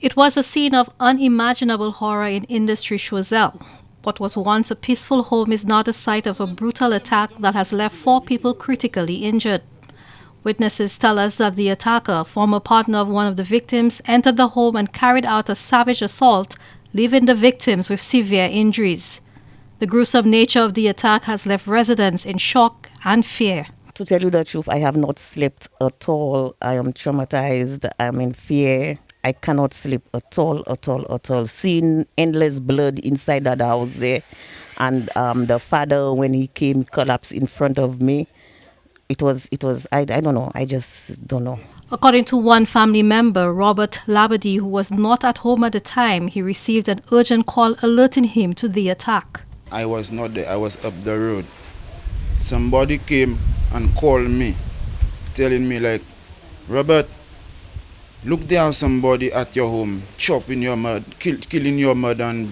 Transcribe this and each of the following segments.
It was a scene of unimaginable horror in Industry Choiseul. What was once a peaceful home is now the site of a brutal attack that has left 4 people critically injured. Witnesses tell us that the attacker, former partner of one of the victims, entered the home and carried out a savage assault, leaving the victims with severe injuries. The gruesome nature of the attack has left residents in shock and fear. To tell you the truth, I have not slept at all. I am traumatized. I'm in fear. I cannot sleep at all. Seeing endless blood inside that house there. And the father, when he came, collapsed in front of me. It was, I don't know. I just don't know. According to one family member, Robert Labadie, who was not at home at the time, he received an urgent call alerting him to the attack. I was not there. I was up the road. Somebody came and called me, telling me like, Robert, look, there somebody at your home, chopping your mother, killing your mother and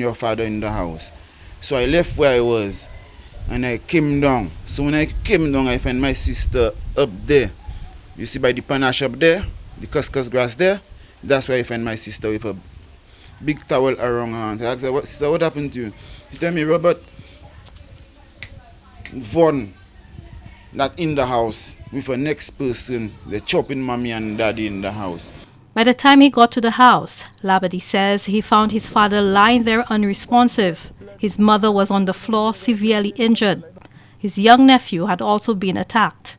your father in the house. So I left where I was and I came down. So when I came down, I found my sister up there. You see by the panache up there, the cuscus grass there, that's where I found my sister with a big towel around her hand. I asked her, sister, what happened to you? She told me, Robert, Vaughn, not in the house, with the next person, they're chopping mommy and daddy in the house. By the time he got to the house, Labadie says he found his father lying there unresponsive. His mother was on the floor, severely injured. His young nephew had also been attacked.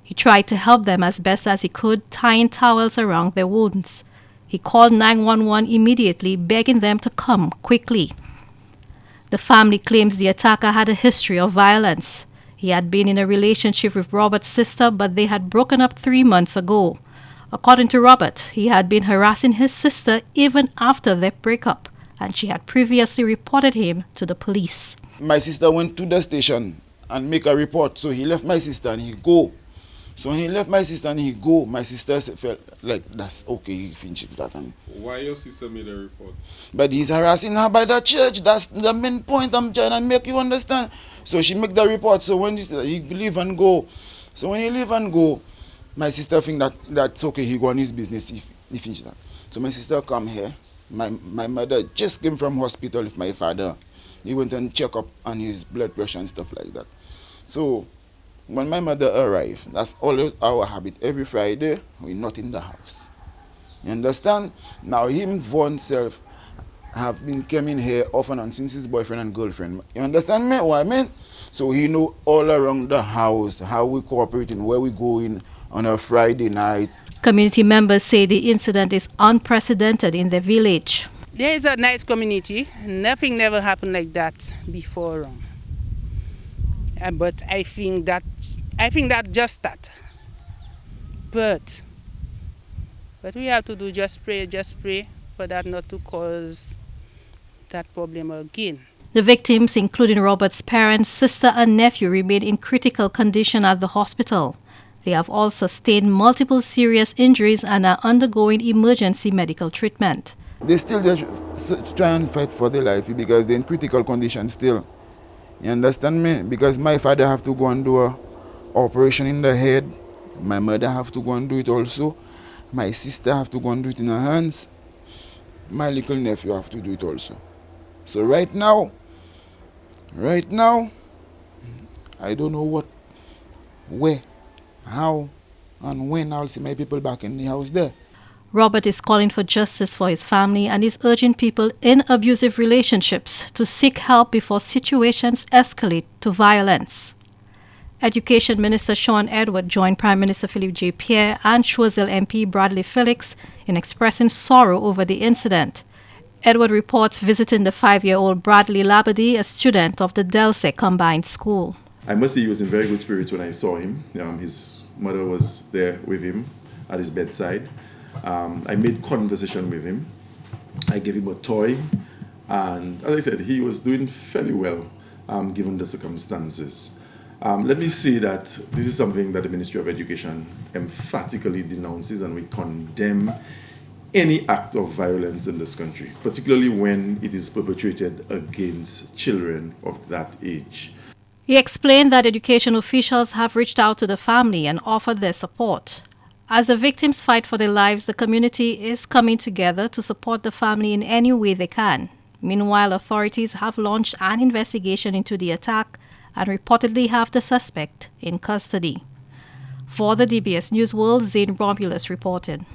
He tried to help them as best as he could, tying towels around their wounds. He called 911 immediately, begging them to come quickly. The family claims the attacker had a history of violence. He had been in a relationship with Robert's sister, but they had broken up 3 months ago. According to Robert, he had been harassing his sister even after their breakup, and she had previously reported him to the police. My sister went to the station and make a report, so he left my sister and he go. So when he left my sister and he go, my sister felt like, that's okay, he finished with that. Why your sister made a report? But he's harassing her by the church. That's the main point I'm trying to make you understand. So she make the report. So when he leave and go, so when he leave and go, my sister think that that's okay, he go on his business, he finish that. So my sister come here. My mother just came from hospital with my father. He went and check up on his blood pressure and stuff like that. So when my mother arrived, that's always our habit. Every Friday, we're not in the house. You understand? Now him, Vaughn self, have been coming here off and on since his boyfriend and girlfriend. You understand me? What I mean? So he know all around the house, how we cooperating, where we going on a Friday night. Community members say the incident is unprecedented in their village. There is a nice community. Nothing never happened like that before. But I think that just that. But we have to do just pray for that not to cause that problem again. The victims, including Robert's parents, sister and nephew, remain in critical condition at the hospital. They have all sustained multiple serious injuries and are undergoing emergency medical treatment. They still just try and fight for their life because they're in critical condition still. You understand me? Because my father have to go and do a operation in the head. My mother have to go and do it also. My sister have to go and do it in her hands. My little nephew have to do it also. So right now, I don't know what, where, how, and when I'll see my people back in the house there. Robert is calling for justice for his family and is urging people in abusive relationships to seek help before situations escalate to violence. Education Minister Sean Edward joined Prime Minister Philippe J. Pierre and Choiseul MP Bradley Felix in expressing sorrow over the incident. Edward reports visiting the 5-year-old Bradley Labadie, a student of the Delsec Combined School. I must say he was in very good spirits when I saw him. His mother was there with him at his bedside. I made conversation with him. I gave him a toy. And as I said, he was doing fairly well given the circumstances. Let me say that this is something that the Ministry of Education emphatically denounces, and we condemn any act of violence in this country, particularly when it is perpetrated against children of that age. He explained that education officials have reached out to the family and offered their support. As the victims fight for their lives, the community is coming together to support the family in any way they can. Meanwhile, authorities have launched an investigation into the attack and reportedly have the suspect in custody. For the DBS News World, Zane Romulus reported.